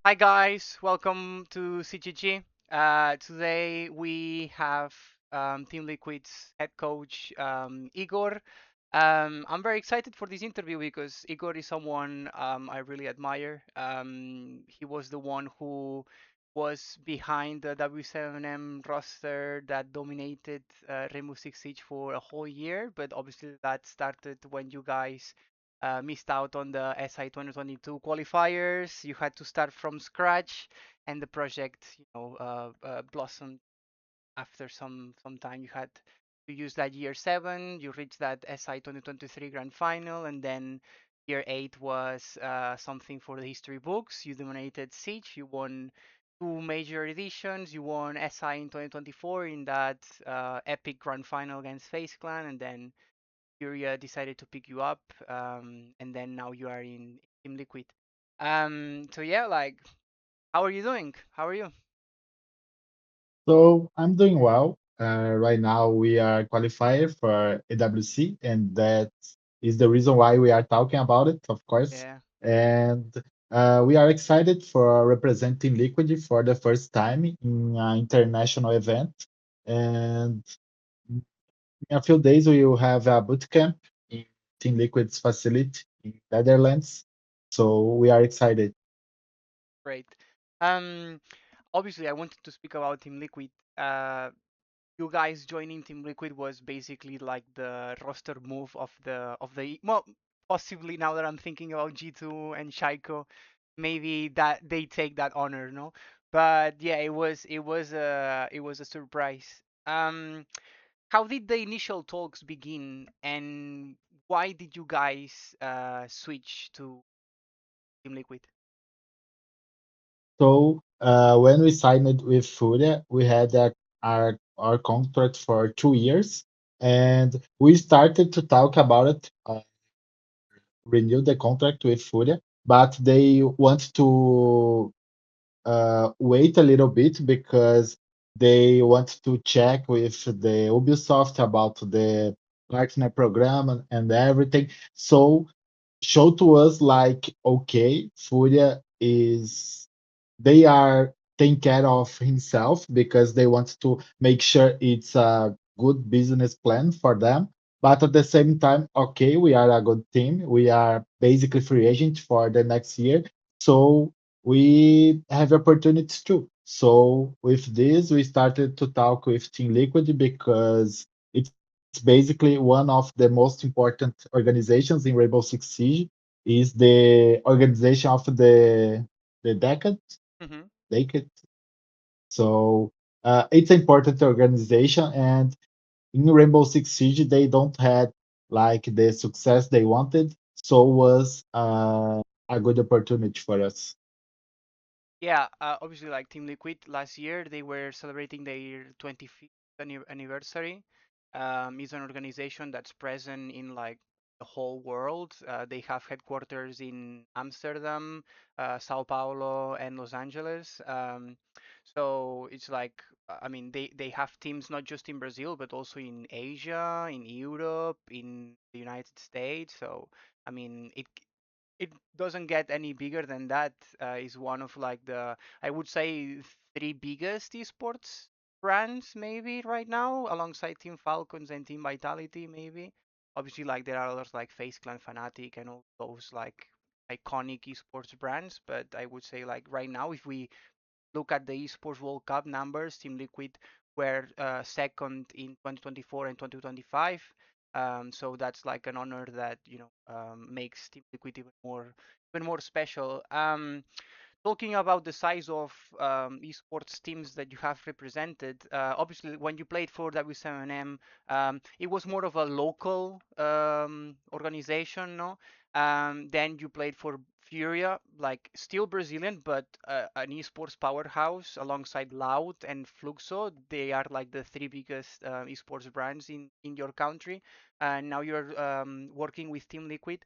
Hi guys, welcome to CGG. Today we have Team Liquid's head coach Igor. I'm very excited for this interview because Igor is someone I really admire. He was the one who was behind the W7M roster that dominated Rainbow Six Siege for a whole year, but obviously that started when you guys missed out on the SI 2022 qualifiers. You had to start from scratch, and the project, blossomed after some time. You had to use that year seven. You reached that SI 2023 grand final, and then year eight was something for the history books. You dominated Siege. You won two major editions. You won SI in 2024 in that epic grand final against FaZe Clan, and then Furia decided to pick you up, and then now you are in Team Liquid. So yeah, like, how are you doing? How are you? So I'm doing well. Right now we are qualified for AWC, and that is the reason why we are talking about it, of course. Yeah, And we are excited for representing Liquid for the first time in an international event. And in a few days we will have a boot camp in Team Liquid's facility in Netherlands. So we are excited. great. Um, Obviously, I wanted to speak about Team Liquid. You guys joining Team Liquid was basically like the roster move of the well, possibly now that I'm thinking about G2 and Shaiko, maybe that they take that honor, no? But yeah, it was a surprise. Um, how did the initial talks begin, and why did you guys switch to Team Liquid? So when we signed with Furia, we had our contract for 2 years, and we started to talk about it, renew the contract with Furia, but they want to wait a little bit because they want to check with the Ubisoft about the partner program and everything. So show to us like, okay, Furia is they are taking care of himself because they want to make sure it's a good business plan for them. But at the same time, okay, we are a good team. We are basically free agent for the next year. So we have opportunities too. So with this, we started to talk with Team Liquid because it's basically one of the most important organizations in Rainbow Six Siege. Is the organization of the Mm-hmm. decade. So it's an important organization, and in Rainbow Six Siege, they don't had like the success they wanted. So was a good opportunity for us. Yeah, obviously, like Team Liquid last year, they were celebrating their 25th anniversary. It's an organization that's present in like the whole world. They have headquarters in Amsterdam, Sao Paulo, and Los Angeles. So it's like, I mean, they have teams not just in Brazil, but also in Asia, in Europe, in the United States. So, I mean, it doesn't get any bigger than that. Is one of like the, I would say, three biggest esports brands maybe right now, alongside Team Falcons and Team Vitality maybe. Obviously, like there are others like FaZe Clan, Fnatic, and all those like iconic esports brands. But I would say like right now, if we look at the Esports World Cup numbers, Team Liquid were second in 2024 and 2025. So that's like an honor that makes Team Liquid even more special. Talking about the size of esports teams that you have represented, obviously when you played for W7M, it was more of a local organization, no? Then you played for Furia, like still Brazilian, but an esports powerhouse alongside Loud and Fluxo. They are like the three biggest esports brands in your country. And now you're working with Team Liquid.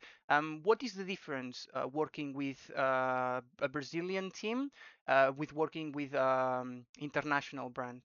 What is the difference working with a Brazilian team with working with international brand?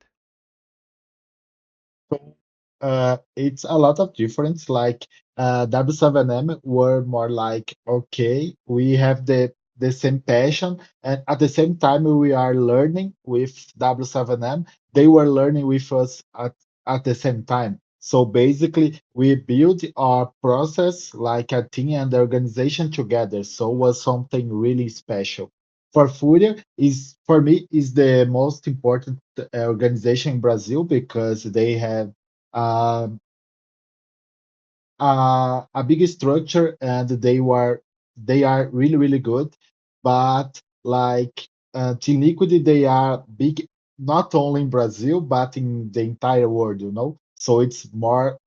It's a lot of difference. Like W7M were more like, okay, we have the same passion, and at the same time we are learning with W7M. They were learning with us at the same time. So basically, we build our process like a team and organization together. So it was something really special. For Furia is for me is the most important organization in Brazil because they have um, a big structure and they are really good. But like Team Liquid, they are big not only in Brazil but in the entire world, you know. So it's more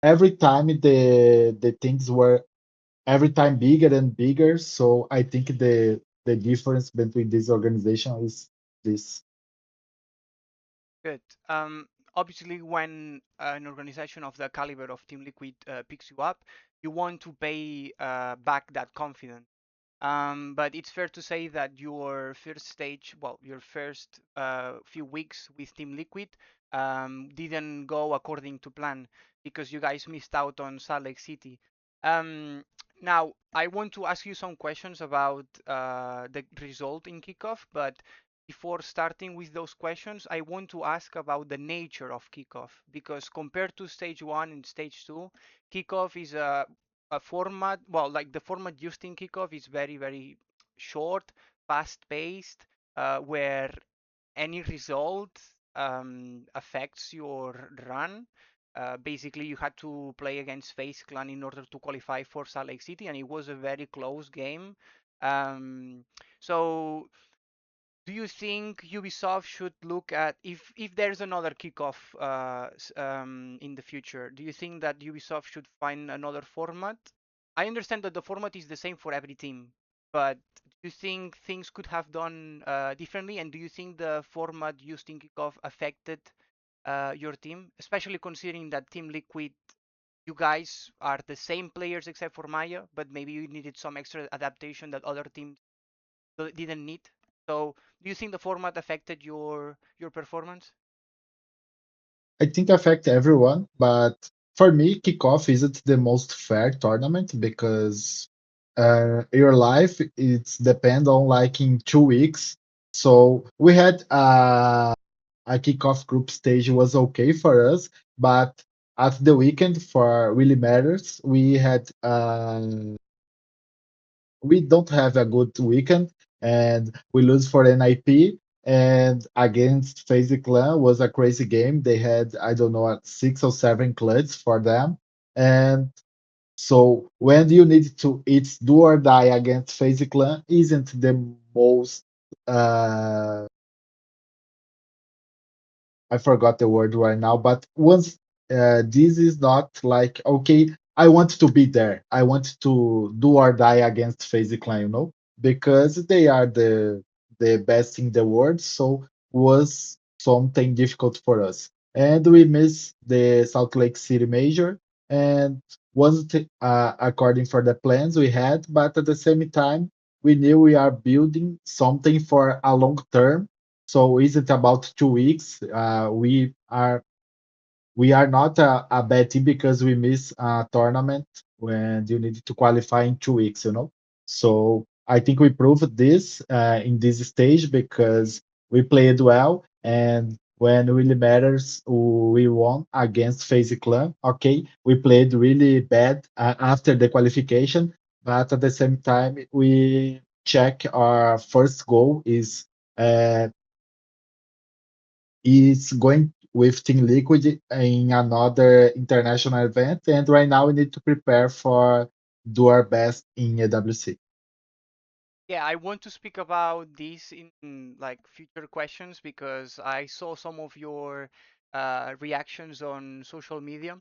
every time the things were every time bigger and bigger. So I think the difference between this organization is this. Good. Obviously, when an organization of the caliber of Team Liquid picks you up, you want to pay back that confidence. But it's fair to say that your first stage, well, your first few weeks with Team Liquid didn't go according to plan because you guys missed out on Salt Lake City. Um, Now, I want to ask you some questions about the result in kickoff, but before starting with those questions, I want to ask about the nature of kickoff because compared to stage one and stage two, kickoff is a format, well, like the format used in kickoff is very short, fast paced, where any result affects your run. Basically, you had to play against FaZe Clan in order to qualify for Salt Lake City, and it was a very close game. Um, so do you think Ubisoft should look at if there's another kickoff in the future? Do you think that Ubisoft should find another format? I understand that the format is the same for every team, but do you think things could have done differently? And do you think the format used in kickoff affected your team, especially considering that Team Liquid, you guys are the same players except for Maya, but maybe you needed some extra adaptation that other teams didn't need. So, do you think the format affected your performance? I think affect everyone, but for me, kickoff isn't the most fair tournament because your life it's depend on like in 2 weeks. So we had a kickoff group stage was okay for us, but at the weekend for really matters, we don't have a good weekend and we lose for NIP. And against FaZe Clan was a crazy game. They had, I don't know, 6 or 7 clutches for them. And so when you need to, it's do or die against FaZe Clan isn't the most uh, I forgot the word right now, but once this is not like okay, I want to be there. I want to do or die against FaZe Clan, you know, because they are the best in the world. So was something difficult for us, and we miss the Salt Lake City Major, and wasn't according for the plans we had, but at the same time we knew we are building something for a long term, so is it about 2 weeks? We are not a bad team because we miss a tournament when you need to qualify in 2 weeks, you know. So I think we proved this in this stage because we played well, and when it really matters, we won against FaZe Clan. Okay, we played really bad after the qualification, but at the same time, we check our first goal uh, is going with Team Liquid in another international event, and right now we need to prepare for do our best in AWC. Yeah, I want to speak about this in like future questions because I saw some of your reactions on social media.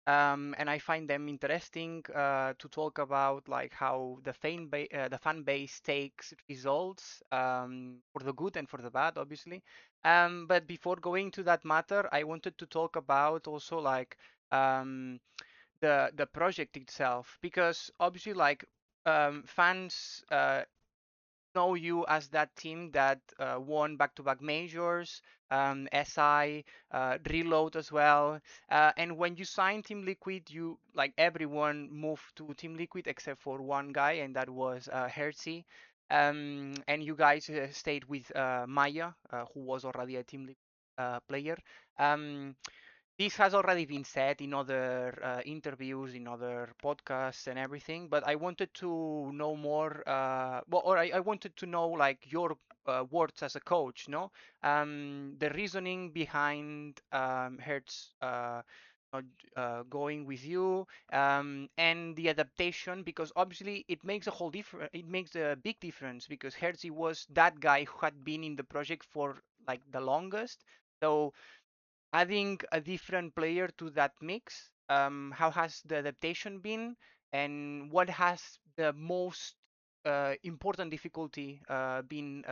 And I find them interesting to talk about like how the fan base takes results for the good and for the bad, obviously. But before going to that matter, I wanted to talk about also like um, the project itself because obviously like fans know you as that team that won back-to-back majors, SI, Reload as well. And when you signed Team Liquid, you like everyone moved to Team Liquid except for one guy, and that was Herzi. And you guys stayed with Maya, who was already a Team Liquid player. Um, this has already been said in other interviews, in other podcasts, and everything. But I wanted to know more. Well, or I wanted to know like your words as a coach. No, the reasoning behind Hertz. Not going with you and the adaptation because obviously it makes a whole difference. It makes a big difference because Herzi was that guy who had been in the project for like the longest. So adding a different player to that mix, how has the adaptation been, and what has the most important difficulty been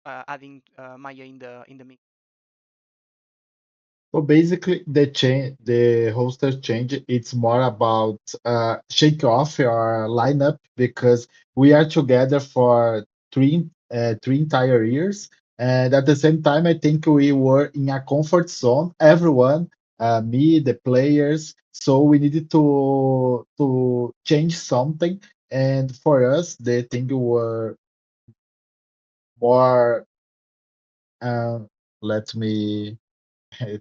adding Maya in the mix? So basically, the hoster change, it's more about shake off your lineup because we are together for three entire years, and at the same time, I think we were in a comfort zone. Everyone, me, the players, so we needed to change something. And for us, the thing were more. Uh, Let me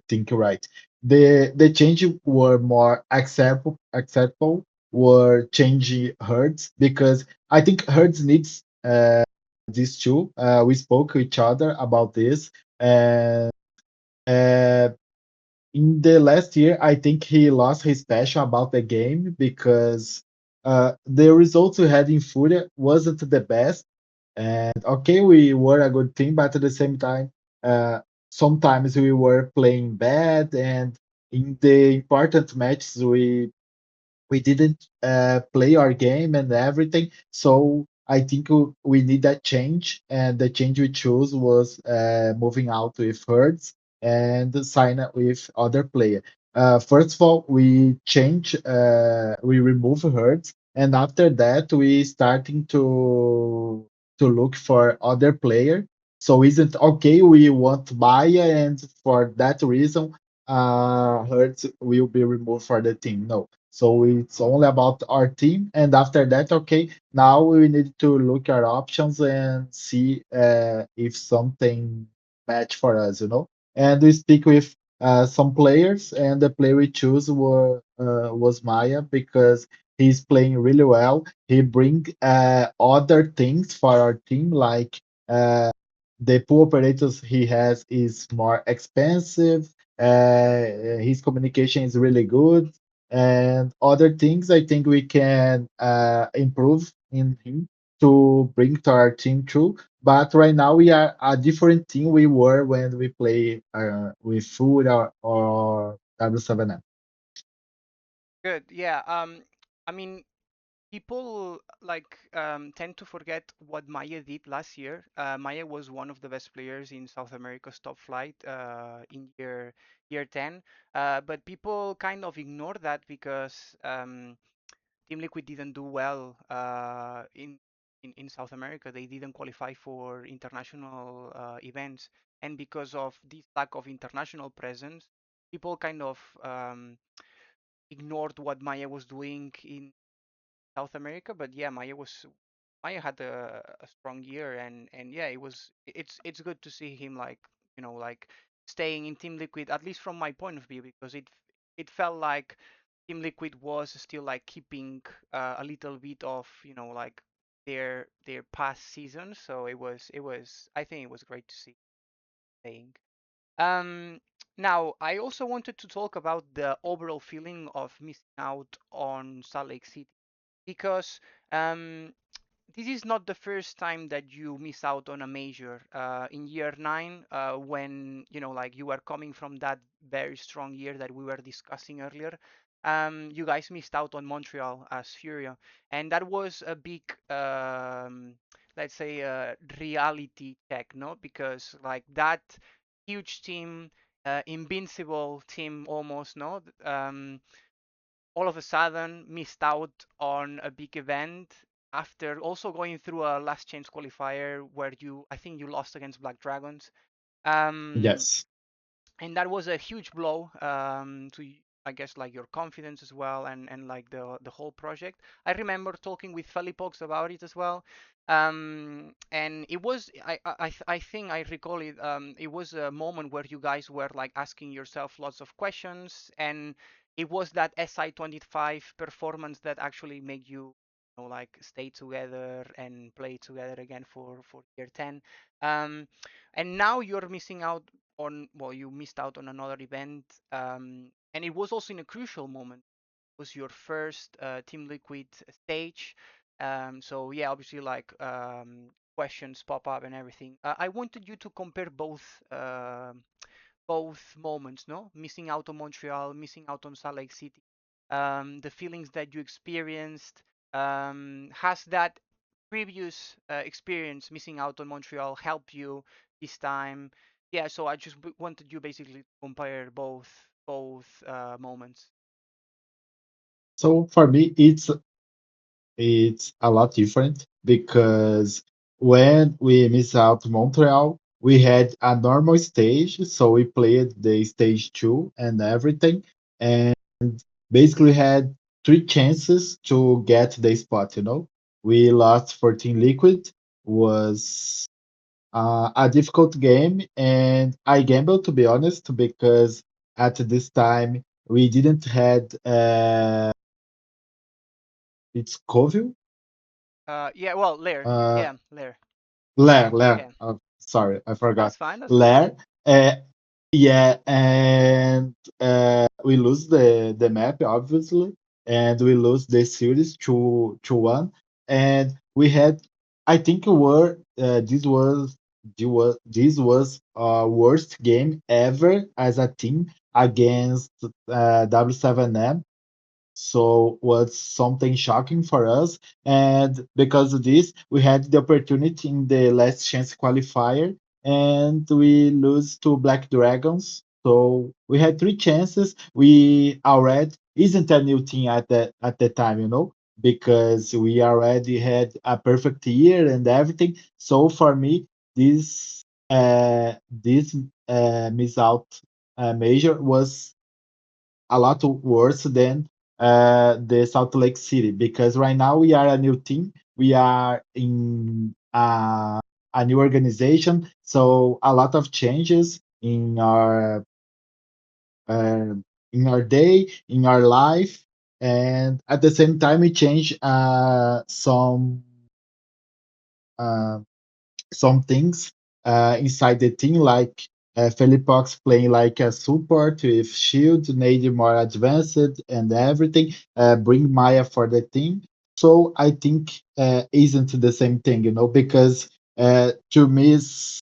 think right. The change were more acceptable were changing herds because I think herds needs these two. We spoke to each other about this and uh, in the last year I think he lost his passion about the game because the results we had in Furia wasn't the best and okay, we were a good team, but at the same time, uh, sometimes we were playing bad, and in the important matches, we didn't play our game and everything. So I think we need that change, and the change we chose was moving out with Hertz and sign up with other player. First of all, we remove Hertz, and after that, we starting to look for other player. So isn't okay? We want Maya, and for that reason, Hertz will be removed for the team. No, so it's only about our team. And after that, okay, now we need to look at options and see if something match for us, you know. And we speak with some players, and the player we choose was Maya because he's playing really well. He bring other things for our team, like the pool operators he has is more expensive. His communication is really good and other things I think we can improve in him to bring to our team too. But right now we are a different team we were when we play with Food or W7M. Good. Yeah. I mean, people like tend to forget what Maya did last year. Maya was one of the best players in South America's top flight in year 10. But people kind of ignore that because Team Liquid didn't do well in South America. They didn't qualify for international events, and because of this lack of international presence, people kind of ignored what Maya was doing in South America. But yeah, Maya had a strong year, and yeah, it's good to see him like like staying in Team Liquid at least from my point of view because it felt like Team Liquid was still like keeping a little bit of like their past season. So it was I think it was great to see staying. Um, Now, I also wanted to talk about the overall feeling of missing out on Salt Lake City because um, this is not the first time that you miss out on a major. In year 9, when like you were coming from that very strong year that we were discussing earlier, you guys missed out on Montreal as Furia, and that was a big, let's say, reality check, no? Because like that huge team, invincible team almost, no? All of a sudden missed out on a big event after also going through a last chance qualifier where I think you lost against Black Dragons. Um, Yes. and that was a huge blow to I guess like your confidence as well and like the whole project. I remember talking with Felipox about it as well, and it was I think I recall it. It was a moment where you guys were like asking yourself lots of questions, and it was that SI25 performance that actually made you know like stay together and play together again for year 10. Um, and now you're missing out on well you missed out on another event, and it was also in a crucial moment. It was your first Team Liquid stage, so yeah, obviously like questions pop up and everything. I wanted you to compare both moments, no? Missing out on Montreal, missing out on Salt Lake City, the feelings that you experienced. Has that previous experience missing out on Montreal help you this time? Yeah, so I just wanted you basically to compare both moments. So for me, it's a lot different because when we miss out Montreal, we had a normal stage, so we played the stage two and everything, and basically had three chances to get the spot. We lost 14 liquid, was a difficult game, and I gambled to be honest because at this time we didn't had it's Covil. Yeah, well, Lair. Uh, Yeah, Lair. Lair. Yeah, Sorry, I forgot. that's fine. That's fine. Lair. Uh, yeah, and we lose the map obviously, and we lose the series to one. And we had, I think, this was worst game ever as a team against W7M, so was something shocking for us. And because of this, we had the opportunity in the last chance qualifier, and we lose to Black Dragons. So we had three chances. We already isn't a new team at the time, because we already had a perfect year and everything. So for me, this miss out major was a lot worse than the Salt Lake City, because right now we are a new team. We are in a new organization, so a lot of changes uh, in our day, in our life, and at the same time we change uh, some things inside the team, like Felipox playing like a support with shield, Nade more advanced and everything, bring Maya for the team. So I think isn't the same thing, because to miss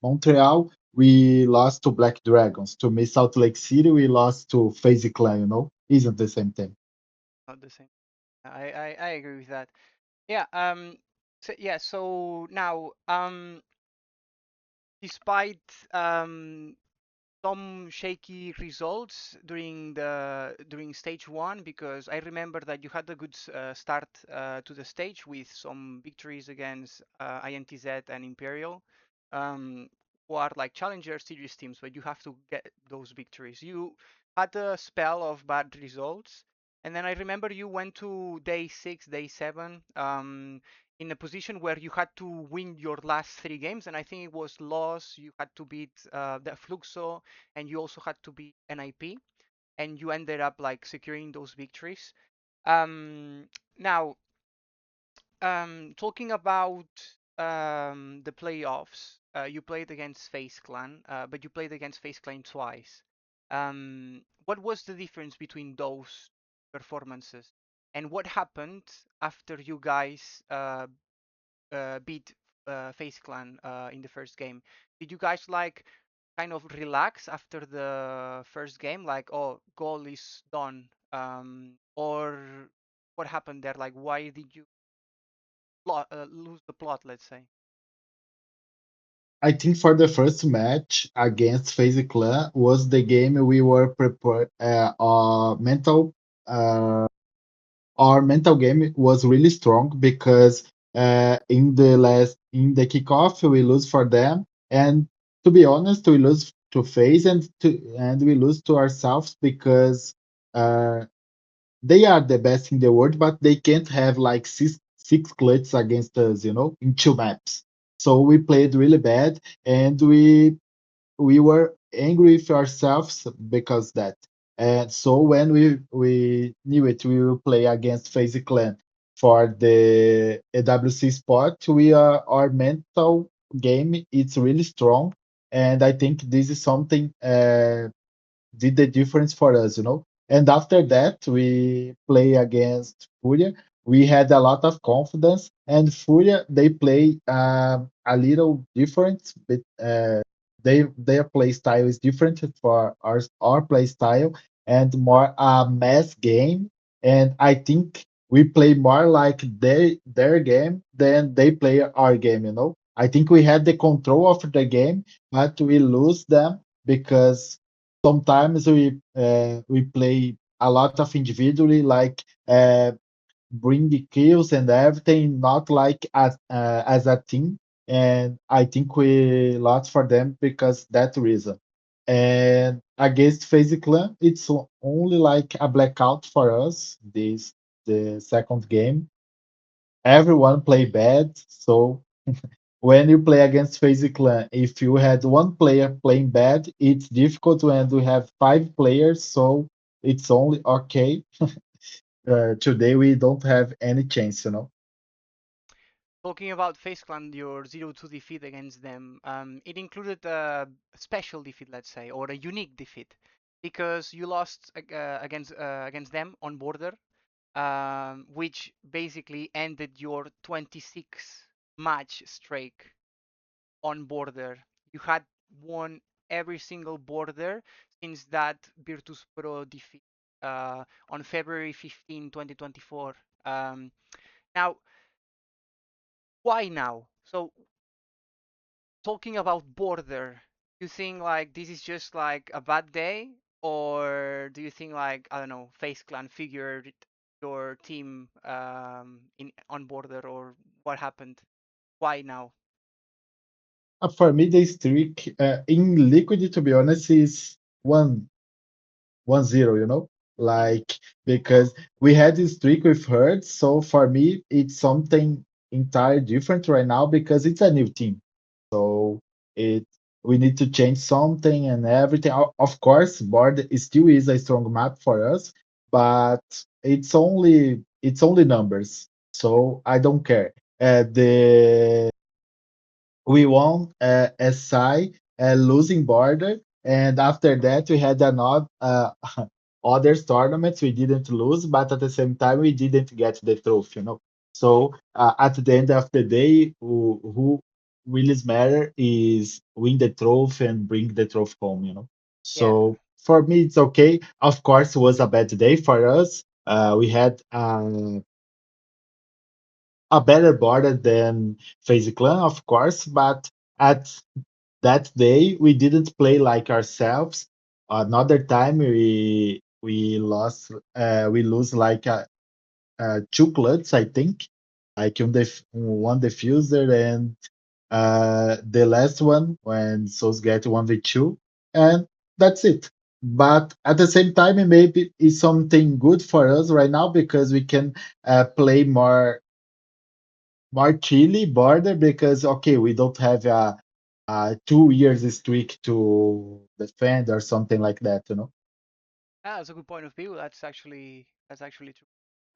Montreal, we lost to Black Dragons. To miss Salt Lake City, we lost to FaZe Clan, isn't the same thing. Not the same. I agree with that. Yeah. So yeah. So now despite some shaky results during stage one, because I remember that you had a good start to the stage with some victories against INTZ and Imperial, um, who are like challenger series teams, but you have to get those victories. You had a spell of bad results, and then I remember you went to day six, day seven, in a position where you had to win your last three games, and I think it was loss. You had to beat the Fluxo, and you also had to beat NIP, and you ended up like securing those victories. Now, talking about the playoffs, you played against FaZe Clan, but you played against FaZe Clan twice. What was the difference between those performances, and what happened after you guys beat FaZe Clan in the first game? Did you guys like kind of relax after the first game, like, oh, goal is done, or what happened there? Like, why did you lose the plot, let's say? I think for the first match against FaZe Clan was the game we were prepared, mental our mental game was really strong because in the kickoff we lose for them, and to be honest, we lose to FaZe and we lose to ourselves because uh, they are the best in the world, but they can't have like six clutches against us, in two maps. So we played really bad, and we were angry with ourselves because that. And so when we knew it, we will play against FaZe Clan for the AWC spot. Our mental game it's really strong, and I think this is something did the difference for us. And after that, we play against Furia. We had a lot of confidence, and Furia they play a little different, but their play style is different for our play style and more a mass game. And I think we play more like their game than they play our game. I think we had the control of the game, but we lose them because sometimes we play a lot of individually, like bring the kills and everything, not like as a team. And I think we lost for them because that reason. And against FaZe Clan, it's only like a blackout for us. This the second game. Everyone play bad, so when you play against FaZe Clan, if you had one player playing bad, it's difficult when we have five players, so it's only okay. Today we don't have any chance. Talking about FaZe Clan, your 0-2 defeat against them, it included a special defeat, let's say, or a unique defeat, because you lost against them on border, which basically ended your 26 match streak on border. You had won every single border since that Virtus Pro defeat on February 15, 2024. Now, why now? So, talking about border, you think like this is just like a bad day, or do you think like I don't know, Face Clan figured your team in on border, or what happened? Why now? For me, the streak in Liquid, to be honest, is 1-0. Hmm. Like because we had this streak with Hurts, so for me, it's something entirely different right now because it's a new team. So it we need to change something and everything. Of course, board still is a strong map for us, but it's only numbers. So I don't care. The we won SI losing border, and after that we had another other tournaments we didn't lose, but at the same time we didn't get the trophy. So at the end of the day, who really matter is win the trophy and bring the trophy home. Yeah. So for me it's okay. Of course, it was a bad day for us. We had a better border than FaZe Clan, of course, but at that day we didn't play like ourselves. Another time we lose like two clutches, I think, like one diffuser and the last one when Souls get 1v2, and that's it. But at the same time, it maybe is something good for us right now because we can play more chilly border because okay, we don't have a 2 years streak to defend or something like that. Ah, that's a good point of view. That's actually true.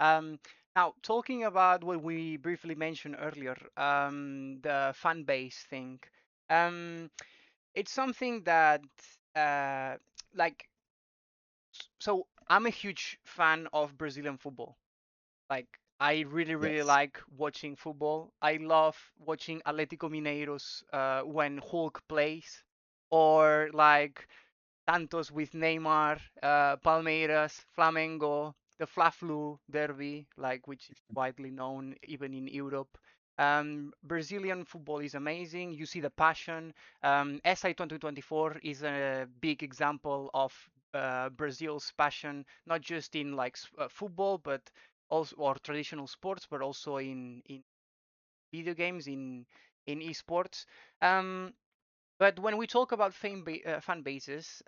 Um, Now talking about what we briefly mentioned earlier, the fan base thing. Um, it's something that uh, like so I'm a huge fan of Brazilian football. Like I really really Yes. like watching football. I love watching Atlético Mineiros when Hulk plays, or like Santos with Neymar, Palmeiras, Flamengo, the Fla-Flu derby, like which is widely known even in Europe. Brazilian football is amazing. You see the passion. SI 2024 is a big example of Brazil's passion, not just in like football, but also or traditional sports, but also in video games, in esports. Um, but when we talk about fan bases,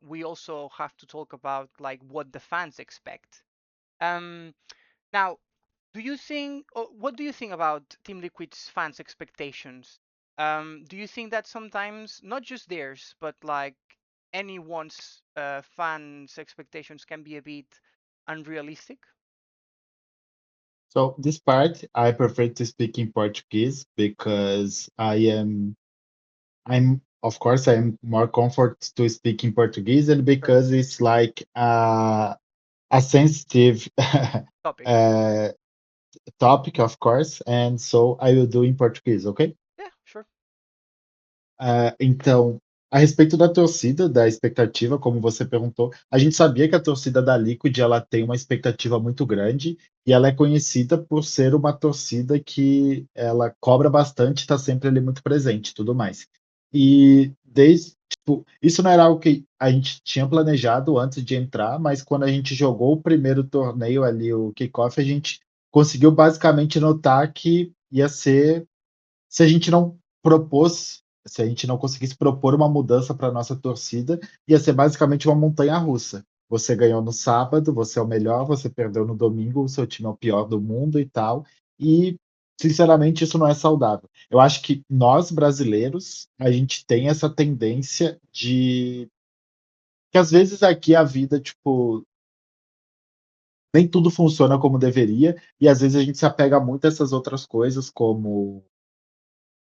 we also have to talk about like what the fans expect. Um, Now, do you think, or what do you think about Team Liquid's fans' expectations? Do you think that sometimes, not just theirs, but like anyone's fans' expectations can be a bit unrealistic? So this part, I prefer to speak in Portuguese because I'm of course I'm more comfort to speak in Portuguese and Sure. because it's like a sensitive Topic. uh, topic, of course, and so I will do em português, ok? Yeah, sure. Então, a respeito da torcida, da expectativa, como você perguntou, a gente sabia que a torcida da Liquid ela tem uma expectativa muito grande e ela é conhecida por ser uma torcida que ela cobra bastante, está sempre ali muito presente, e tudo mais. E desde, tipo, isso não era algo que a gente tinha planejado antes de entrar, mas quando a gente jogou o primeiro torneio ali, o kickoff, a gente conseguiu basicamente notar que ia ser se a gente não propôs, se a gente não conseguisse propor uma mudança para nossa torcida, ia ser basicamente uma montanha-russa. Você ganhou no sábado, você é o melhor, você perdeu no domingo, o seu time é o pior do mundo e tal. E, sinceramente, isso não é saudável. Eu acho que nós, brasileiros, a gente tem essa tendência de que às vezes aqui a vida, tipo, nem tudo funciona como deveria, e às vezes a gente se apega muito a essas outras coisas, como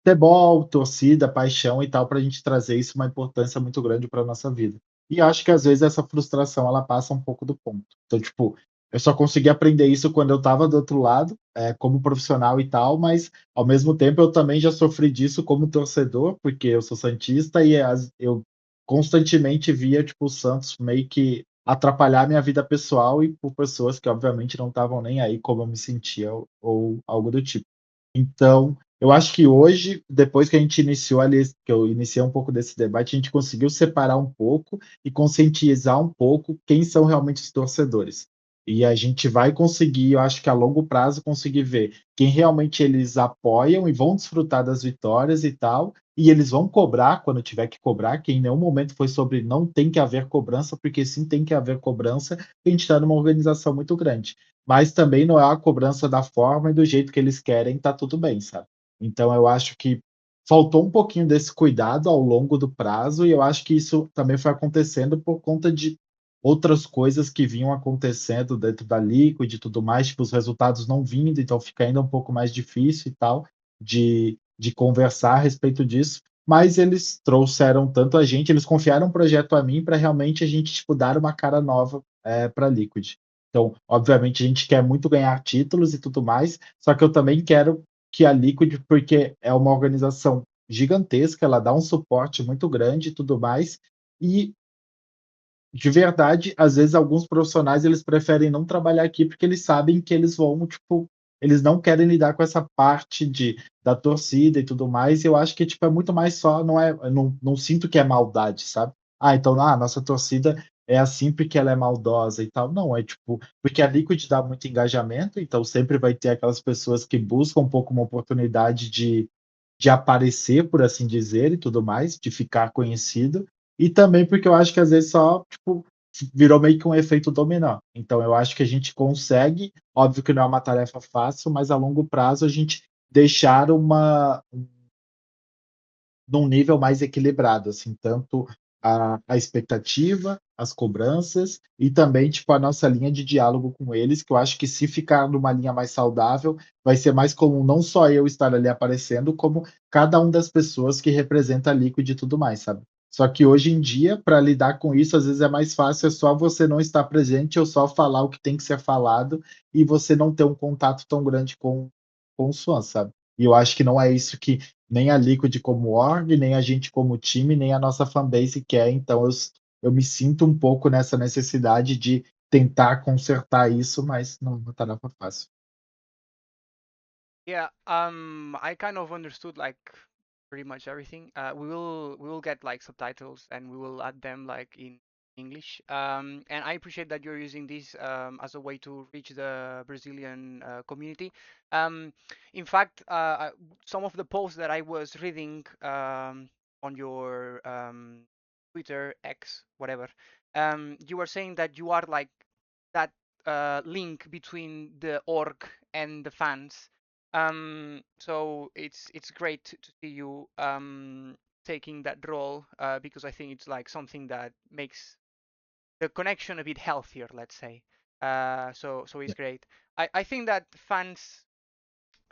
futebol, torcida, paixão e tal, para a gente trazer isso uma importância muito grande para nossa vida. E acho que às vezes essa frustração ela passa um pouco do ponto. Então, tipo, eu só consegui aprender isso quando eu estava do outro lado, como profissional e tal, mas ao mesmo tempo eu também já sofri disso como torcedor, porque eu sou santista e eu constantemente via tipo o Santos meio que atrapalhar minha vida pessoal e por pessoas que obviamente não estavam nem aí como eu me sentia ou algo do tipo. Então, eu acho que hoje, depois que a gente iniciou ali, que eu iniciei um pouco desse debate, a gente conseguiu separar um pouco e conscientizar um pouco quem são realmente os torcedores. E a gente vai conseguir, eu acho que a longo prazo, conseguir ver quem realmente eles apoiam e vão desfrutar das vitórias e tal, e eles vão cobrar quando tiver que cobrar, que em nenhum momento foi sobre não tem que haver cobrança, porque sim tem que haver cobrança, a gente está numa organização muito grande. Mas também não é a cobrança da forma e do jeito que eles querem, tá tudo bem, sabe? Então eu acho que faltou um pouquinho desse cuidado ao longo do prazo, e eu acho que isso também foi acontecendo por conta de outras coisas que vinham acontecendo dentro da Liquid e tudo mais, tipo, os resultados não vindo, então fica ainda um pouco mais difícil e tal de conversar a respeito disso. Mas eles trouxeram tanto a gente, eles confiaram um projeto a mim para realmente a gente tipo, dar uma cara nova para a Liquid. Então, obviamente, a gente quer muito ganhar títulos e tudo mais, só que eu também quero que a Liquid, porque é uma organização gigantesca, ela dá um suporte muito grande e tudo mais, e de verdade, às vezes alguns profissionais eles preferem não trabalhar aqui porque eles sabem que eles vão, tipo, eles não querem lidar com essa parte da torcida e tudo mais. E eu acho que tipo é muito mais só, não é, eu não sinto que é maldade, sabe? Ah, então nossa torcida é assim porque ela é maldosa e tal. Não, é tipo, porque a Liquid dá muito engajamento, então sempre vai ter aquelas pessoas que buscam um pouco uma oportunidade de aparecer, por assim dizer, e tudo mais, de ficar conhecido. E também porque eu acho que às vezes só, tipo, virou meio que um efeito dominó. Então eu acho que a gente consegue, óbvio que não é uma tarefa fácil, mas a longo prazo a gente deixar num nível mais equilibrado, assim, tanto a expectativa, as cobranças e também, tipo, a nossa linha de diálogo com eles, que eu acho que se ficar numa linha mais saudável, vai ser mais comum não só eu estar ali aparecendo, como cada um das pessoas que representa a Liquid e tudo mais, sabe? Só que hoje em dia, para lidar com isso, às vezes é mais fácil, é só você não estar presente ou só falar o que tem que ser falado e você não ter um contato tão grande com os fãs, sabe? E eu acho que não é isso que nem a Liquid como org, nem a gente como time, nem a nossa fanbase quer. Então eu me sinto um pouco nessa necessidade de tentar consertar isso, mas não é uma tarefa fácil. Yeah, I kind of understood like pretty much everything. We will get like subtitles and we will add them like in English. And I appreciate that you're using this as a way to reach the Brazilian community. Um, in fact, some of the posts that I was reading on your Twitter, X, whatever, you were saying that you are like that link between the org and the fans. So it's great to see you taking that role because I think it's like something that makes the connection a bit healthier, let's say. So it's great. I think that fans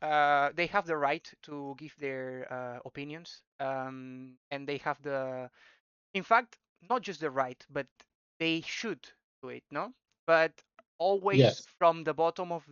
they have the right to give their opinions, and they have the in fact, not just the right, but they should do it, no? But always Yes. from the bottom of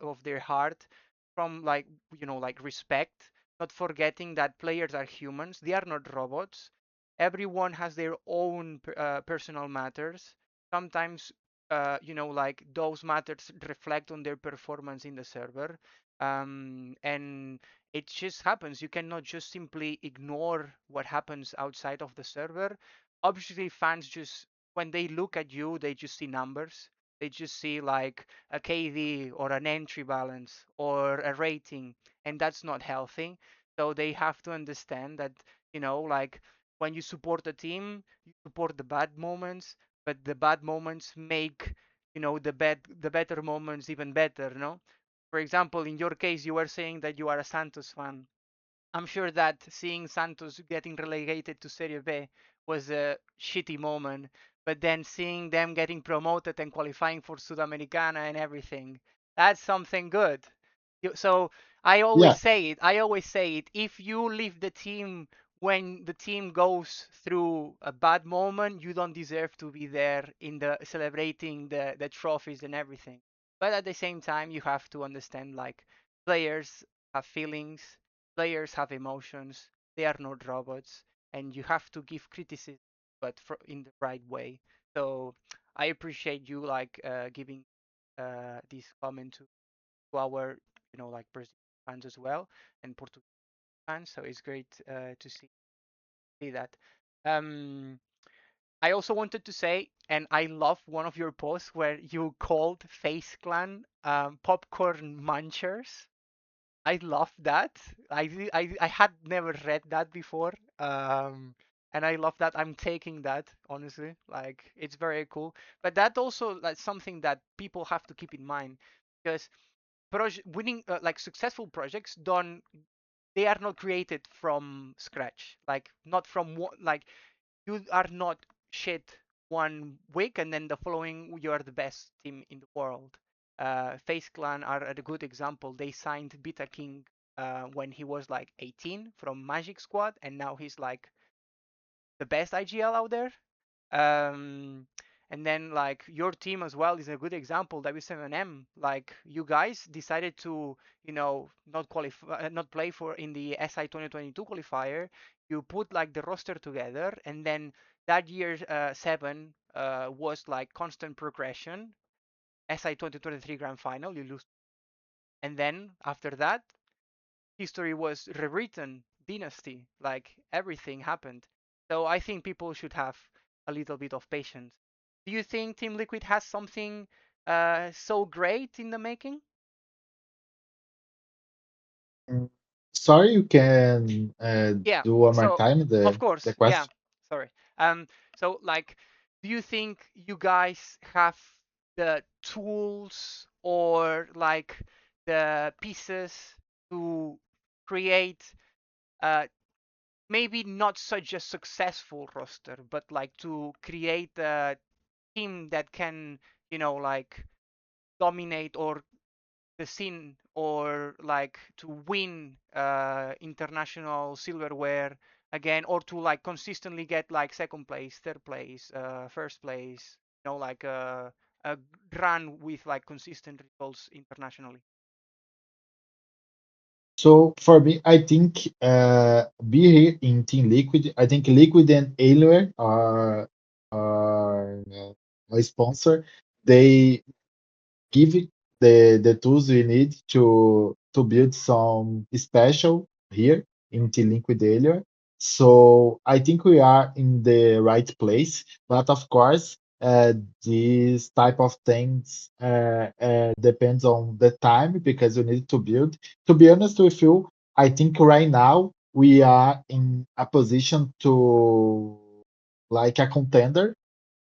of their heart, from like like respect, not forgetting that players are humans, they are not robots. Everyone has their own personal matters. Sometimes, like those matters reflect on their performance in the server, and it just happens. You cannot just simply ignore what happens outside of the server. Obviously, fans just, when they look at you, they just see numbers. They just see like a KD or an entry balance or a rating, and that's not healthy. So they have to understand that, like when you support a team, you support the bad moments, but the bad moments make, the better moments even better, no? For example, in your case, you were saying that you are a Santos fan. I'm sure that seeing Santos getting relegated to Serie B was a shitty moment, but then seeing them getting promoted and qualifying for Sudamericana and everything, that's something good. So I always Yeah. say it. I always say it. If you leave the team when the team goes through a bad moment, you don't deserve to be there in the celebrating the trophies and everything. But at the same time, you have to understand like players have feelings, players have emotions, they are not robots, and you have to give criticism, but in the right way. So I appreciate you like giving this comment to our like Brazilian fans as well and Portuguese fans. So it's great to see that. Um, I also wanted to say, and I love one of your posts where you called Face Clan popcorn munchers. I love that. I had never read that before. And I love that. I'm taking that, honestly. Like it's very cool. But that also like something that people have to keep in mind because winning like successful projects don't they are not created from scratch. Like not from like you are not shit one week and then the following you are the best team in the world. Face Clan are a good example. They signed Beta King when he was like 18 from Magic Squad, and now he's like the best IGL out there. Um, and then like your team as well is a good example. W7M, like you guys decided to, not qualify, not play for in the SI 2022 qualifier. You put like the roster together, and then that year seven was like constant progression. SI 2023 Grand Final, you lose, and then after that, history was rewritten, dynasty, like everything happened. So I think people should have a little bit of patience. Do you think Team Liquid has something so great in the making? Mm, Sorry, you can Yeah. do one more So time of the course, yeah. question. Sorry. So like, do you think you guys have the tools or like the pieces to create uh, maybe not such a successful roster, but like to create a team that can, like dominate or the scene or like to win international silverware again or to like consistently get like second place, third place, first place, like a run with like consistent results internationally. So for me, I think be here in Team Liquid. I think Liquid and Alienware are my sponsor. They give it the tools we need to build some special here in Team Liquid Alienware. So I think we are in the right place. But of course, these type of things depends on the time because you need to build. To be honest with you, I think right now we are in a position to like a contender.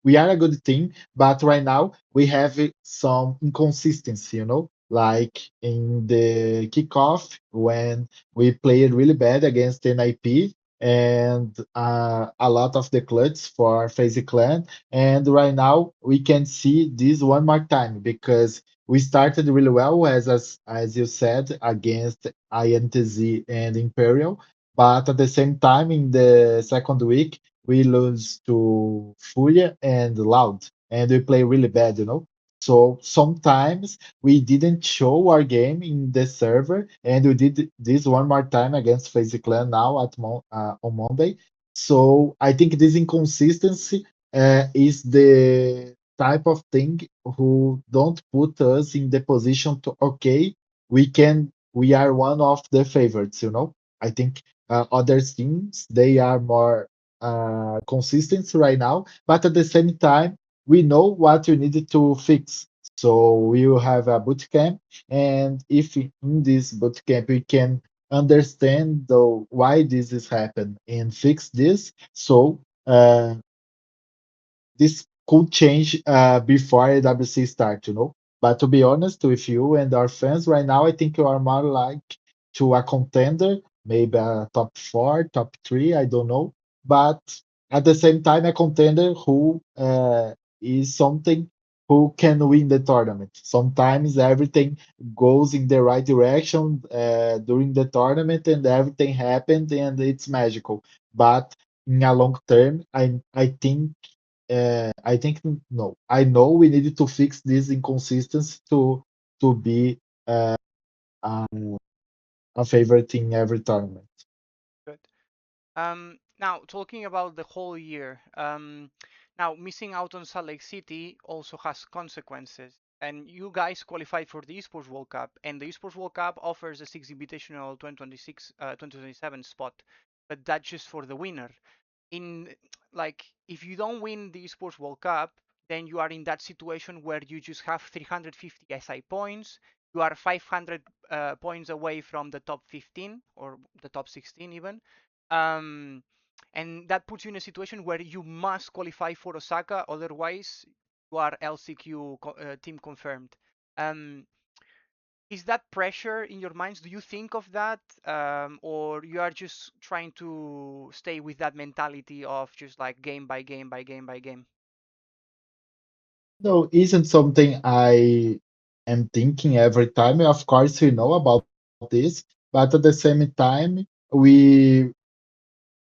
We are a good team, but right now we have some inconsistency, like in the kickoff when we played really bad against NIP and a lot of the clutch for FaZe Clan. And right now we can see this one more time because we started really well, as you said, against INTZ and Imperial. But at the same time, in the second week, we lose to Furia and Loud, and we play really bad. So sometimes we didn't show our game in the server, and we did this one more time against FaZe Clan now on Monday. So I think this inconsistency is the type of thing who don't put us in the position to okay, we are one of the favorites. I think other teams they are more consistent right now, but at the same time, we know what we need to fix. So we will have a boot camp, and if in this boot camp we can understand why this is happening and fix this, so this could change before AWC start. But to be honest with you and our fans right now, I think you are more like to a contender, maybe a top four, top three, I don't know. But at the same time, a contender who is something who can win the tournament. Sometimes everything goes in the right direction during the tournament and everything happened and it's magical. But in a long term, I think no. I know we needed to fix this inconsistency to be uh, a favorite in every tournament. Good. Now talking about the whole year. Now missing out on Salt Lake City also has consequences. And you guys qualified for the Esports World Cup, and the Esports World Cup offers a six invitational 2026, 2027 spot, but that's just for the winner. In like if you don't win the Esports World Cup, then you are in that situation where you just have 350 SI points. You are 500 points away from the top 15 or the top 16 even. Um, and that puts you in a situation where you must qualify for Osaka, otherwise you are LCQ team confirmed. Um, is that pressure in your minds? Do you think of that, or you are just trying to stay with that mentality of just like game by game by game by game? No, isn't something I am thinking every time. Of course, we know about this, but at the same time, we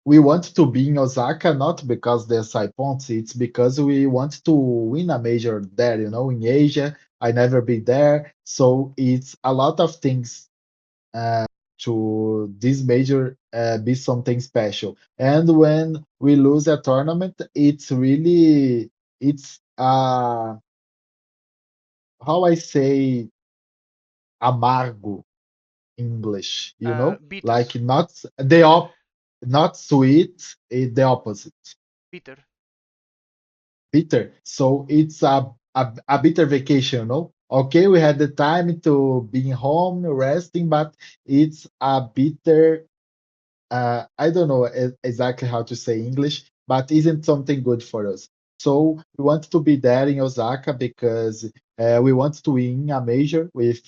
we want to be in Osaka not because there's Saipons, it's because we want to win a major there, in Asia. I never been there, so it's a lot of things uh, to this major be something special. And when we lose a tournament, it's how I say amargo English, like Bitters, not sweet, the opposite, bitter. bitter. So it's a bitter vacation. Okay, we had the time to be home resting, but it's a bitter I don't know exactly how to say English, but isn't something good for us. So we want to be there in Osaka because we want to win a major with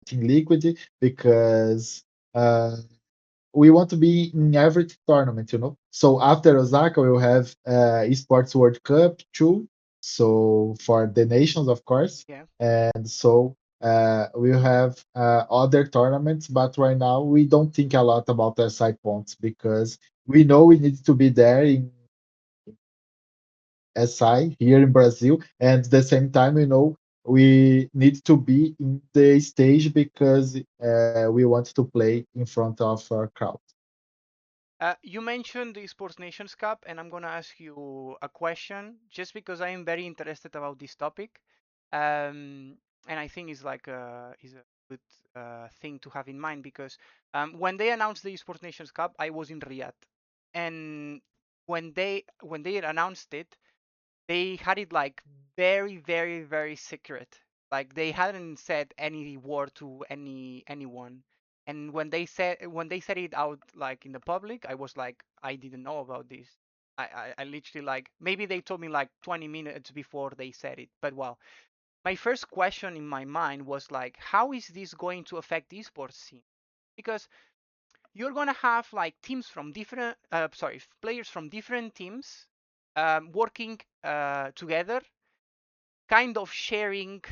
Team Liquid because uh, we want to be in every tournament. So after Osaka, we will have Esports World Cup too. So for the nations, of course, Yeah. and so we'll have other tournaments. But right now, we don't think a lot about SI points because we know we need to be there in SI here in Brazil, and at the same time, we need to be in the stage because we want to play in front of our crowd. You mentioned the Sports Nations Cup, and I'm gonna ask you a question just because I am very interested about this topic, and I think it's like a good thing to have in mind because when they announced the Sports Nations Cup, I was in Riyadh. and when they announced it, they had it like very, very, very secret. Like they hadn't said any word to anyone. And when they said it out like in the public, I was like, I didn't know about this. I literally like maybe they told me like 20 minutes before they said it. But well, my first question in my mind was like, how is this going to affect the esports scene? Because you're gonna have like teams from different, sorry, players from different teams working together, kind of sharing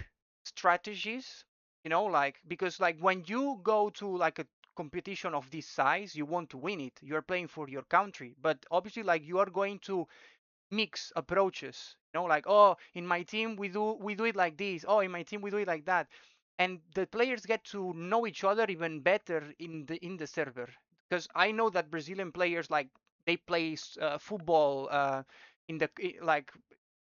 strategies, like because like when you go to like a competition of this size, you want to win it. You're playing for your country, but obviously like you are going to mix approaches, like, oh, in my team we do it like this, oh, in my team we do it like that, and the players get to know each other even better in the server, because I know that Brazilian players, like, they play football in the like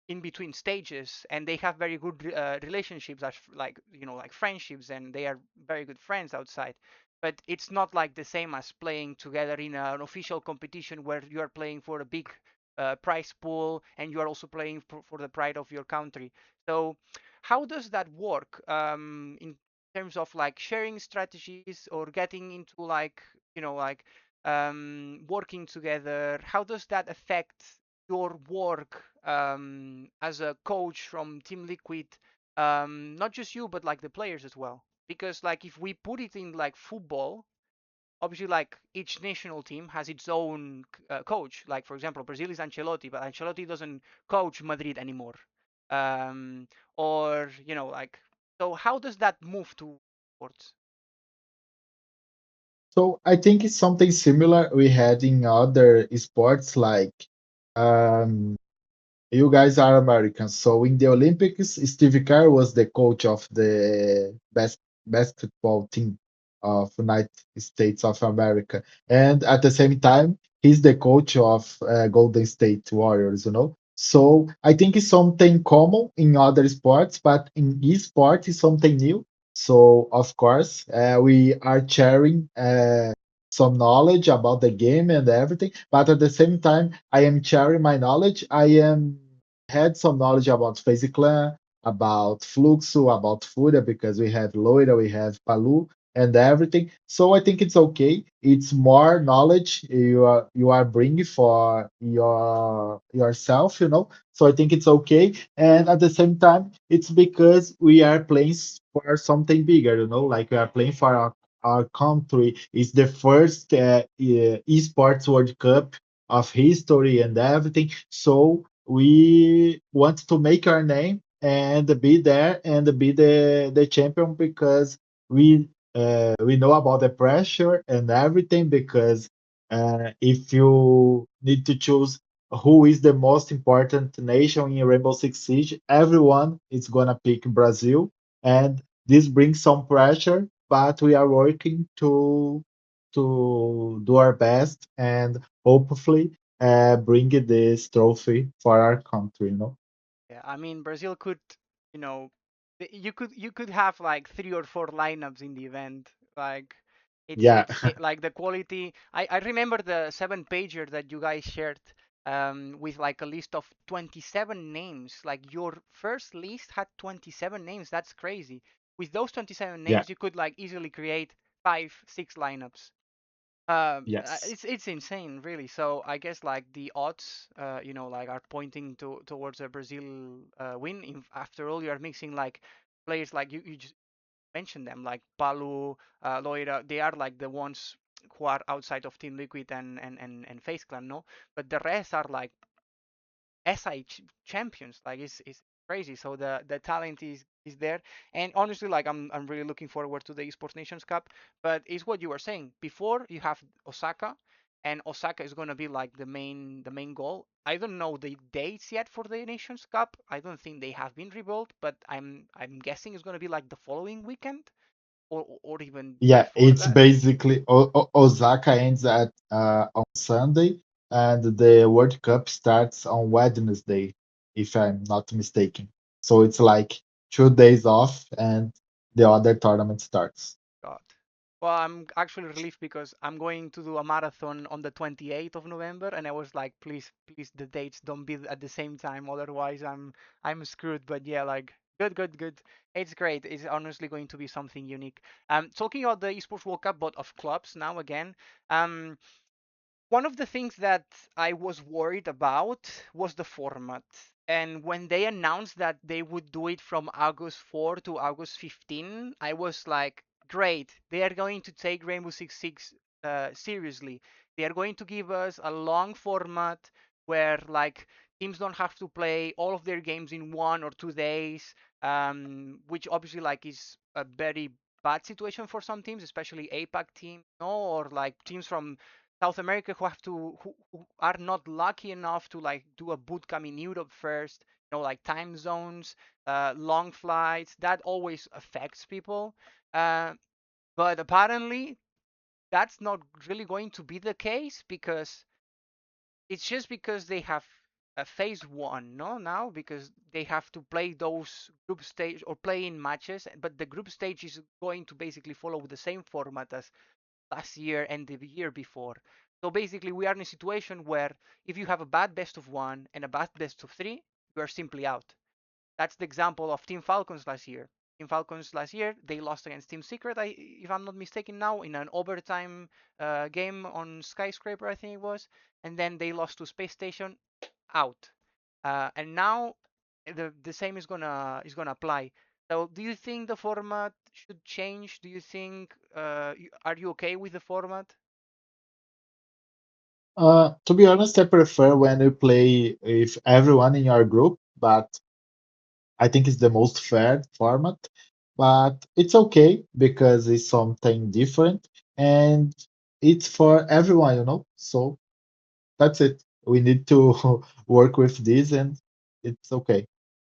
in between stages, and they have very good relationships, as like, like friendships, and they are very good friends outside. But it's not like the same as playing together in an official competition where you are playing for a big prize pool, and you are also playing for the pride of your country. So how does that work in terms of like sharing strategies or getting into like, like working together? How does that affect your work as a coach from Team Liquid? Not just you, but like the players as well. Because like if we put it in like football, obviously like each national team has its own coach. Like for example, Brazil is Ancelotti, but Ancelotti doesn't coach Madrid anymore. Um, or like, so how does that move to sports? So I think it's something similar we had in other sports like um, you guys are Americans. So in the Olympics, Steve Kerr was the coach of the best basketball team of United States of America, and at the same time, he's the coach of Golden State Warriors. So I think it's something common in other sports, but in esports, it's something new. So of course, we are sharing. Some knowledge about the game and everything, but at the same time, I am sharing my knowledge. I am had some knowledge about FaZe Clan, about Fluxo, about Fúria, because we have Loira, we have Palu, and everything. So I think it's okay. It's more knowledge you are bringing for yourself. So I think it's okay. And at the same time, it's because we are playing for something bigger. Like we are playing for our country. It's the first esports World Cup of history and everything. So we want to make our name and be there and be the champion because we know about the pressure and everything because if you need to choose who is the most important nation in Rainbow Six Siege, everyone is gonna pick Brazil, and this brings some pressure, but we are working to do our best and hopefully bring this trophy for our country. Yeah, I mean Brazil could, you know, you could have like three or four lineups in the event. Like Yeah, like the quality. I remember the 7 pager that you guys shared with like a list of 27 names. Like your first list had 27 names. That's crazy. With those 27 yeah, names, you could like easily create 5, 6 lineups. yes. It's insane, really. So I guess like the odds, like are pointing towards a Brazil win. After all, you are mixing like players like you just mentioned them, like Palu, Loira. They are like the ones who are outside of Team Liquid and FaZe Clan, no? But the rest are like SI champions. Like it's crazy. So the talent is there, and honestly, like I'm really looking forward to the Esports Nations Cup. But it's what you were saying before. You have Osaka, and Osaka is gonna be like the main goal. I don't know the dates yet for the Nations Cup. I don't think they have been revealed, but I'm guessing it's gonna be like the following weekend, or even Yeah, before it's that. basically Osaka ends at on Sunday, and the World Cup starts on Wednesday, if I'm not mistaken. So it's like 2 days off, and the other tournament starts. God. Well, I'm actually relieved because I'm going to do a marathon on the 28th of November, and I was like, please, please, the dates don't be at the same time, otherwise I'm screwed. But yeah, like good, good, good. It's great. It's honestly going to be something unique. Talking about the Esports World Cup, but of clubs now again. Um, One of the things that I was worried about was the format. And when they announced that they would do it from August 4 to August 15, I was like, great, they are going to take Rainbow Six Siege seriously. They are going to give us a long format where like teams don't have to play all of their games in 1 or 2 days, which obviously like is a very bad situation for some teams, especially APAC teams, no, or like teams from South America who have to who are not lucky enough to like do a boot camp in Europe first, like time zones, long flights, that always affects people. Uh, but apparently that's not really going to be the case because it's just because they have a phase one, no, now because they have to play those group stage or play in matches, but the group stage is going to basically follow the same format as last year and the year before. So basically, we are in a situation where if you have a bad best of one and a bad best of three, you are simply out. That's the example of Team Falcons last year. Team Falcons last year, they lost against Team Secret, if I'm not mistaken now, in an overtime game on Skyscraper, I think it was. And then they lost to Space Station, out. And now the same is gonna apply. So, do you think the format should change? Do you think are you okay with the format? To be honest, I prefer when you play with everyone in your group, but I think it's the most fair format. But it's okay because it's something different and it's for everyone. So that's it. We need to work with this and it's okay.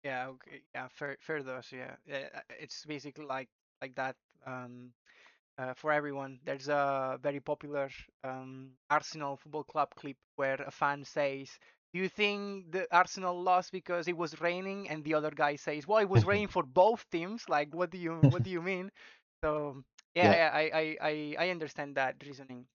Yeah, okay. Yeah, fair those. Yeah, it's basically like that. Um, for everyone. There's a very popular Arsenal Football Club clip where a fan says, "Do you think the Arsenal lost because it was raining?" And the other guy says, "Well, it was raining for both teams. Like, what do you mean?" So yeah, Yeah. yeah, I understand that reasoning.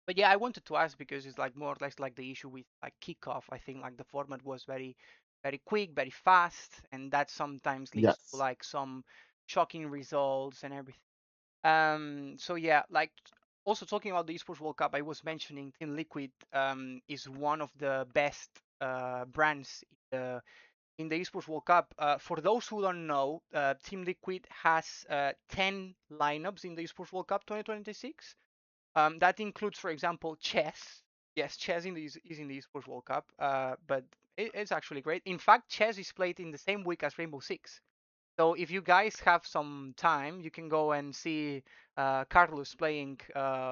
But yeah, I wanted to ask because it's like more or less like the issue with like kickoff. I think like the format was very, very quick, very fast, and that sometimes leads to Yes. like some shocking results and everything. So yeah, like also talking about the Esports World Cup, I was mentioning Team Liquid is one of the best brands in the Esports World Cup. For those who don't know, Team Liquid has 10 lineups in the Esports World Cup 2026. That includes, for example, chess. Yes, chess is in the Esports World Cup, but it's actually great. In fact, chess is played in the same week as Rainbow Six. So if you guys have some time, you can go and see Carlos playing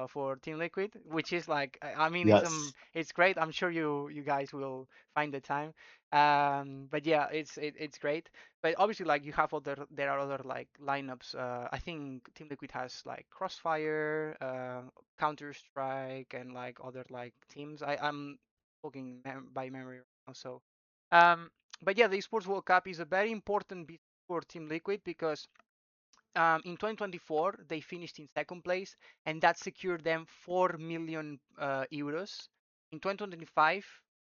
for Team Liquid, which is like, I mean, Yes. it's great. I'm sure you guys will find the time. But yeah, it's great. But obviously, like you have there are other like lineups. I think Team Liquid has like Crossfire, Counter Strike, and like other like teams. I'm talking by memory right now. So, um, but yeah, the Esports World Cup is a very important for Team Liquid because in 2024 they finished in second place and that secured them 4 million euros. In 2025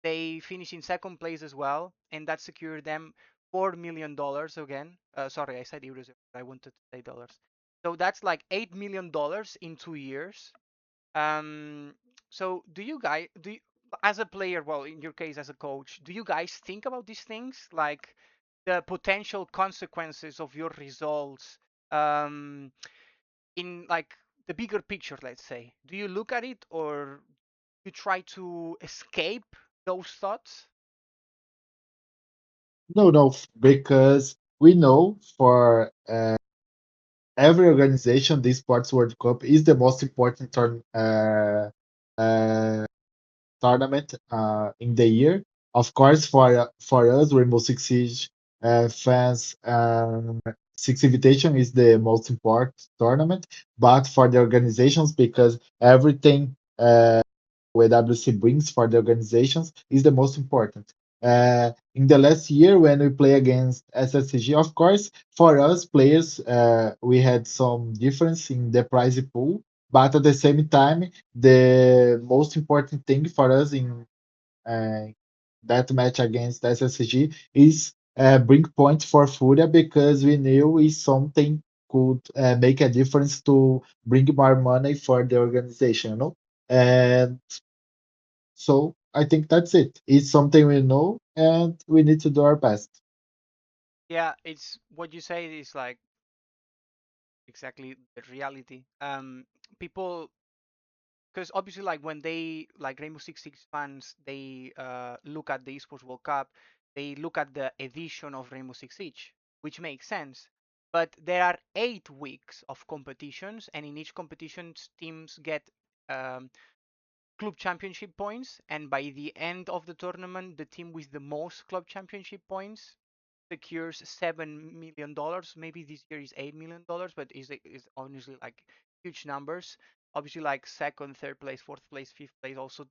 they finished in second place as well and that secured them $4 million again. Sorry, I said euros. I wanted to say dollars. So that's like $8 million in 2 years. um, so do you guys as a player, well, in your case as a coach, do you guys think about these things like the potential consequences of your results um, in like the bigger picture, let's say? Do you look at it or you try to escape those thoughts? No, no, because we know for every organization, this Sports World Cup is the most important uh, tournament in the year. Of course, for us, Rainbow Six Siege fans, Six Invitation is the most important tournament. But for the organizations, because everything WWC brings for the organizations is the most important. In the last year when we play against SSG, of course, for us players, we had some difference in the prize pool, but at the same time, the most important thing for us in uh, that match against SSG is bring points for Furia because we knew is something could make a difference to bring more money for the organization, you know? And so I think that's it. It's something we know and we need to do our best. Yeah, it's what you say is like exactly the reality. People, because obviously, like when they like Rainbow Six Six fans, they look at the Esports World Cup, they look at the edition of Rainbow Six Siege, which makes sense. But there are 8 weeks of competitions, and in each competition, teams get um, club championship points, and by the end of the tournament, the team with the most club championship points secures $7 million. Maybe this year is $8 million, but is honestly like huge numbers. Obviously, like second, third place, fourth place, fifth place also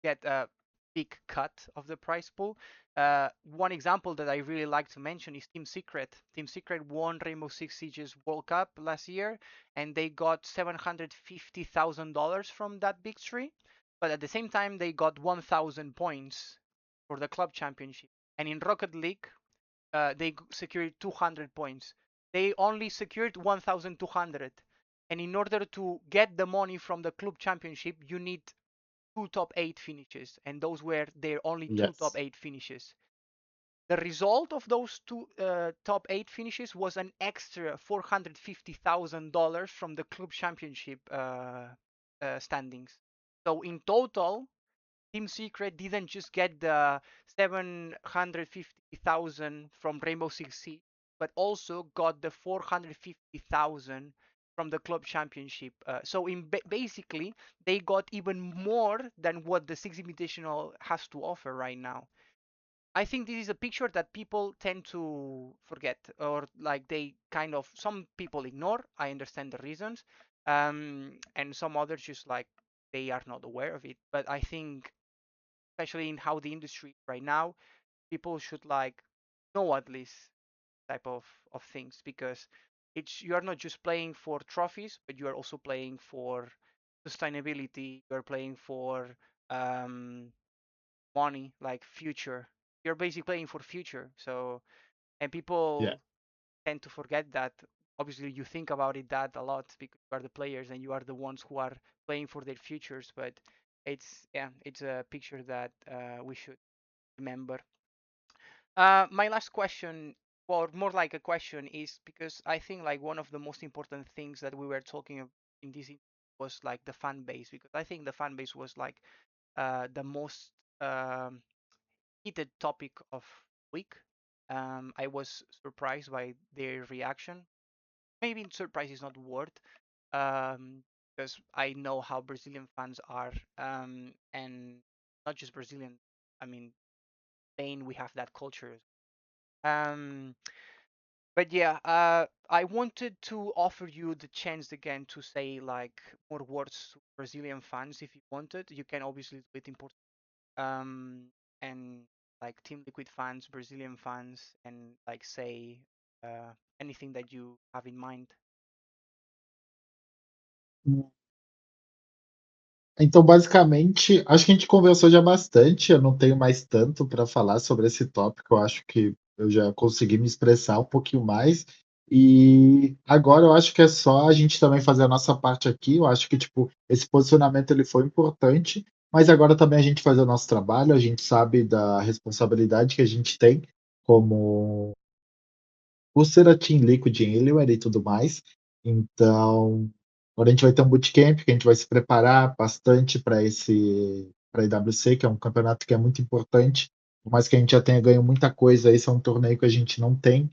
get a big cut of the prize pool. One example that I really like to mention is Team Secret. Team Secret won Rainbow Six Siege's World Cup last year, and they got $750,000 from that victory. But at the same time, they got 1,000 points for the club championship. And in Rocket League, they secured 200 points. They only secured 1,200. And in order to get the money from the club championship, you need two top eight finishes, and those were their only two top Yes. eight finishes. The result of those two top eight finishes was an extra $450,000 from the club championship standings. So in total, Team Secret didn't just get the 750,000 from Rainbow Six Siege, but also got the 450,000 from the club championship. So basically, they got even more than what the Six Invitational has to offer right now. I think this is a picture that people tend to forget, or like they kind of some people ignore. I understand the reasons, and some others just like they are not aware of it. But I think especially in how the industry is right now, people should like know at least type of things because it's you are not just playing for trophies, but you are also playing for sustainability. You are playing for um, money, like future. You're basically playing for future. So and Yeah. people tend to forget that. Obviously, you think about it that a lot because you are the players and you are the ones who are playing for their futures. But it's a picture that we should remember. My last question, or more like a question, is because I think like one of the most important things that we were talking in this was like the fan base, because I think the fan base was like the most um, heated topic of the week. I was surprised by their reaction. Maybe surprise is not the word, because I know how Brazilian fans are, and not just Brazilian. I mean, Spain, we have that culture. Um, but yeah, I wanted to offer you the chance again to say like more words to Brazilian fans if you wanted. You can obviously do it in Portuguese. Um, and like Team Liquid fans, Brazilian fans, and like say anything that you have in mind. Então, basicamente, acho que a gente conversou já bastante. Eu não tenho mais tanto para falar sobre esse tópico. Eu acho que eu já consegui me expressar um pouquinho mais. E agora eu acho que é só a gente também fazer a nossa parte aqui. Eu acho que, tipo, esse posicionamento ele foi importante, mas agora também a gente fazer o nosso trabalho. A gente sabe da responsabilidade que a gente tem como por ser a Team Liquid Alienware e tudo mais. Então, agora a gente vai ter um bootcamp que a gente vai se preparar bastante para IWC, que é um campeonato que é muito importante. Por mais que a gente já tenha ganho muita coisa, esse é um torneio que a gente não tem.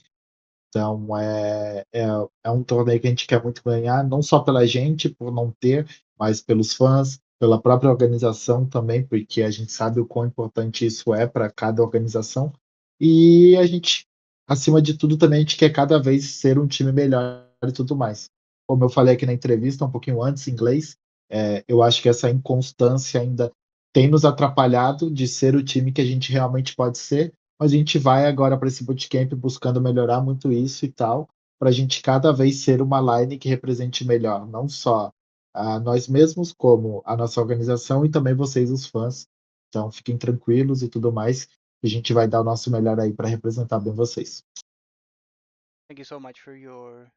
Então, é um torneio que a gente quer muito ganhar, não só pela gente, por não ter, mas pelos fãs, pela própria organização também, porque a gente sabe o quão importante isso é para cada organização. E a gente, acima de tudo, também a gente quer cada vez ser um time melhor e tudo mais. Como eu falei aqui na entrevista, um pouquinho antes, em inglês, eu acho que essa inconstância ainda tem nos atrapalhado de ser o time que a gente realmente pode ser, mas a gente vai agora para esse bootcamp buscando melhorar muito isso e tal, para a gente cada vez ser uma line que represente melhor, não só a nós mesmos, como a nossa organização e também vocês, os fãs. Então, fiquem tranquilos e tudo mais, a gente vai dar o nosso melhor aí para representar bem vocês. Thank you so much for your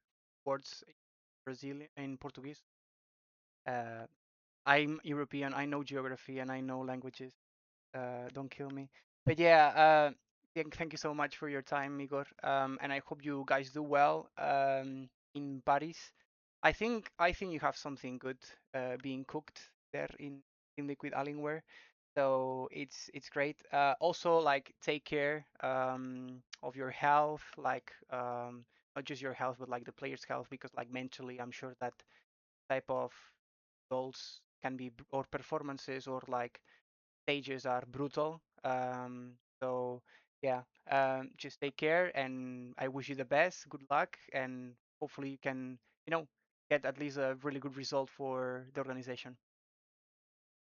words in Brazilian in Portuguese. Uh, I'm European. I know geography and I know languages. Don't kill me. But yeah, thank you so much for your time, Igor. And I hope you guys do well in Paris. I think you have something good being cooked there in Liquid Alienware. So it's great. Also, like take care of your health, like not just your health, but like the player's health, because like mentally, I'm sure that type of goals can be or performances or like stages are brutal. So yeah, just take care, and I wish you the best. Good luck, and hopefully you can, get at least a really good result for the organization.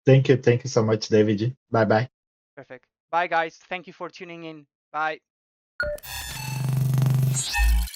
Thank you so much, David. Bye bye. Perfect. Bye, guys. Thank you for tuning in. Bye.